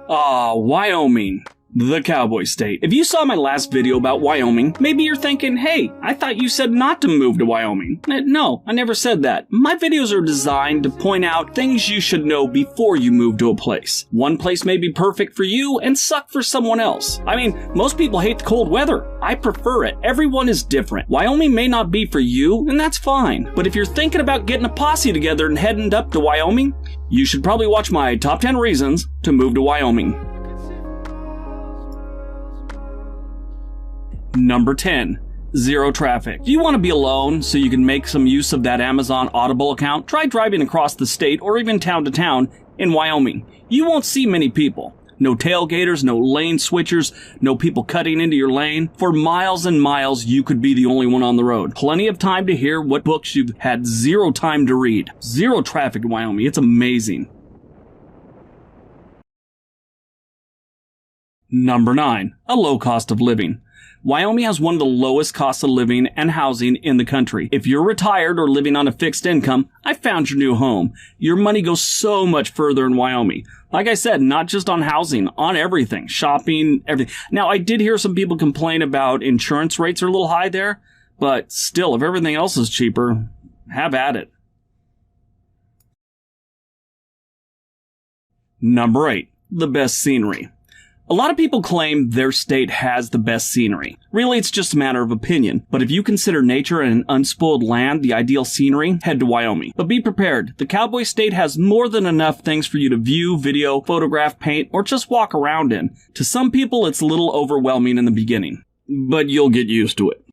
Wyoming. The cowboy state. If you saw my last video about Wyoming, maybe you're thinking, hey, I thought you said not to move to Wyoming. No, I never said that. My videos are designed to point out things you should know before you move to a place. One place may be perfect for you and suck for someone else. I mean, most people hate the cold weather. I prefer it. Everyone is different. Wyoming may not be for you, and that's fine. But if you're thinking about getting a posse together and heading up to Wyoming, you should probably watch my top 10 reasons to move to Wyoming. Number 10. Zero traffic. Do you want to be alone so you can make some use of that Amazon Audible account? Try driving across the state or even town to town in Wyoming. You won't see many people. No tailgaters, no lane switchers, no people cutting into your lane. For miles and miles, you could be the only one on the road. Plenty of time to hear what books you've had zero time to read. Zero traffic in Wyoming. It's amazing. Number 9. A low cost of living. Wyoming has one of the lowest costs of living and housing in the country. If you're retired or living on a fixed income, I found your new home. Your money goes so much further in Wyoming. Like I said, not just on housing, on everything, shopping, everything. Now, I did hear some people complain about insurance rates are a little high there, but still, if everything else is cheaper, have at it. Number 8. The best scenery. A lot of people claim their state has the best scenery. Really, it's just a matter of opinion. But if you consider nature and an unspoiled land the ideal scenery, head to Wyoming. But be prepared. The cowboy state has more than enough things for you to view, video, photograph, paint, or just walk around in. To some people, it's a little overwhelming in the beginning. But you'll get used to it.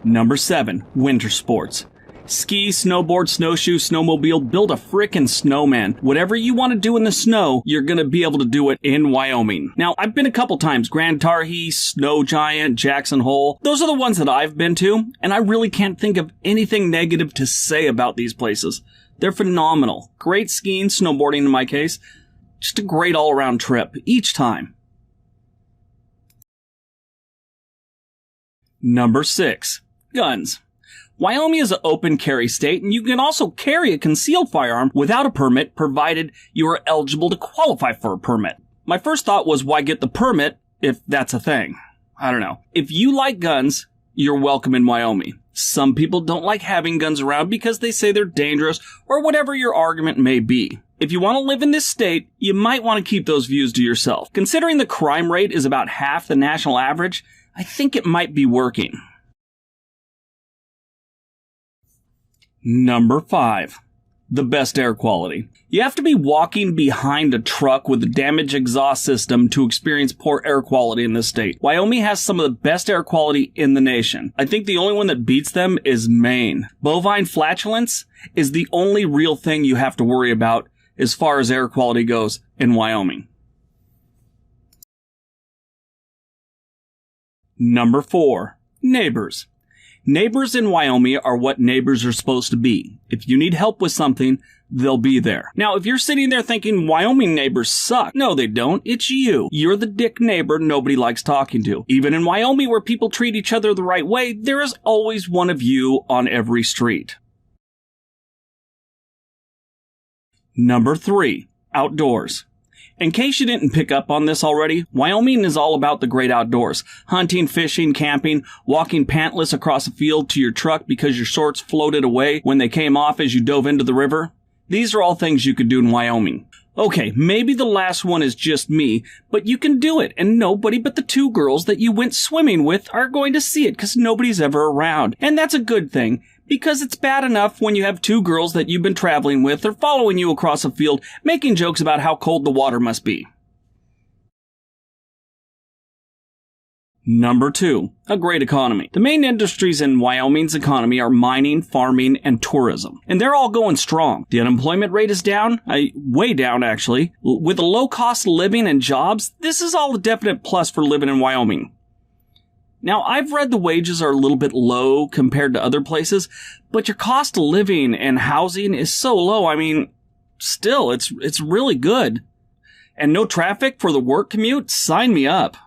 Number 7. Winter sports. Ski, snowboard, snowshoe, snowmobile, build a frickin' snowman. Whatever you want to do in the snow, you're gonna be able to do it in Wyoming. Now, I've been a couple times. Grand Targhee, Snow Giant, Jackson Hole. Those are the ones that I've been to, and I really can't think of anything negative to say about these places. They're phenomenal. Great skiing, snowboarding in my case. Just a great all-around trip, each time. Number 6. Guns. Wyoming is an open carry state, and you can also carry a concealed firearm without a permit, provided you are eligible to qualify for a permit. My first thought was, why get the permit if that's a thing? I don't know. If you like guns, you're welcome in Wyoming. Some people don't like having guns around because they say they're dangerous, or whatever your argument may be. If you want to live in this state, you might want to keep those views to yourself. Considering the crime rate is about half the national average, I think it might be working. Number 5. The best air quality. You have to be walking behind a truck with a damaged exhaust system to experience poor air quality in this state. Wyoming has some of the best air quality in the nation. I think the only one that beats them is Maine. Bovine flatulence is the only real thing you have to worry about as far as air quality goes in Wyoming. Number 4. Neighbors. Neighbors in Wyoming are what neighbors are supposed to be. If you need help with something, they'll be there. Now, if you're sitting there thinking Wyoming neighbors suck, no, they don't. It's you. You're the dick neighbor nobody likes talking to. Even in Wyoming, where people treat each other the right way, there is always one of you on every street. Number 3. Outdoors. In case you didn't pick up on this already, Wyoming is all about the great outdoors. Hunting, fishing, camping, walking pantless across a field to your truck because your shorts floated away when they came off as you dove into the river. These are all things you could do in Wyoming. Okay, maybe the last one is just me, but you can do it, and nobody but the 2 girls that you went swimming with are going to see it because nobody's ever around. And that's a good thing, because it's bad enough when you have 2 girls that you've been traveling with or following you across a field making jokes about how cold the water must be. Number 2, a great economy. The main industries in Wyoming's economy are mining, farming, and tourism. And they're all going strong. The unemployment rate is down, way down actually. With a low cost of living and jobs, this is all a definite plus for living in Wyoming. Now, I've read the wages are a little bit low compared to other places, but your cost of living and housing is so low, I mean, still, it's really good. And no traffic for the work commute? Sign me up.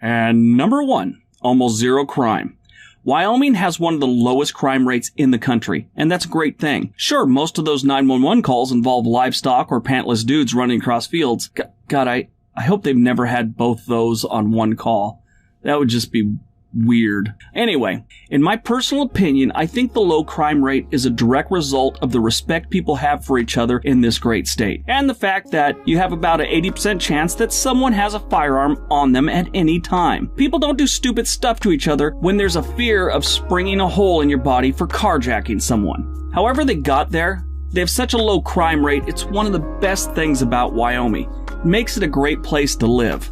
And number 1, almost zero crime. Wyoming has one of the lowest crime rates in the country, and that's a great thing. Sure, most of those 911 calls involve livestock or pantless dudes running across fields. God, I hope they've never had both those on one call. That would just be weird. Anyway, in my personal opinion, I think the low crime rate is a direct result of the respect people have for each other in this great state, and the fact that you have about an 80% chance that someone has a firearm on them at any time. People don't do stupid stuff to each other when there's a fear of springing a hole in your body for carjacking someone. However they got there, they have such a low crime rate, it's one of the best things about Wyoming. It makes it a great place to live.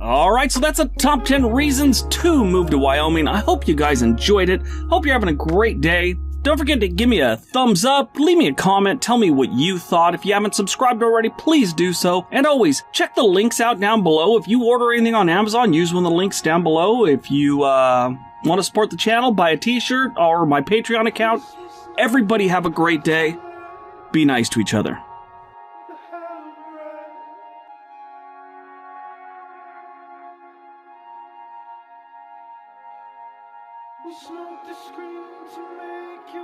Alright, so that's a top 10 reasons to move to Wyoming. I hope you guys enjoyed it. Hope you're having a great day. Don't forget to give me a thumbs up, leave me a comment, tell me what you thought. If you haven't subscribed already, please do so. And always, check the links out down below. If you order anything on Amazon, use one of the links down below. If you want to support the channel, buy a t-shirt or my Patreon account. Everybody have a great day. Be nice to each other. We smoke the screen to make you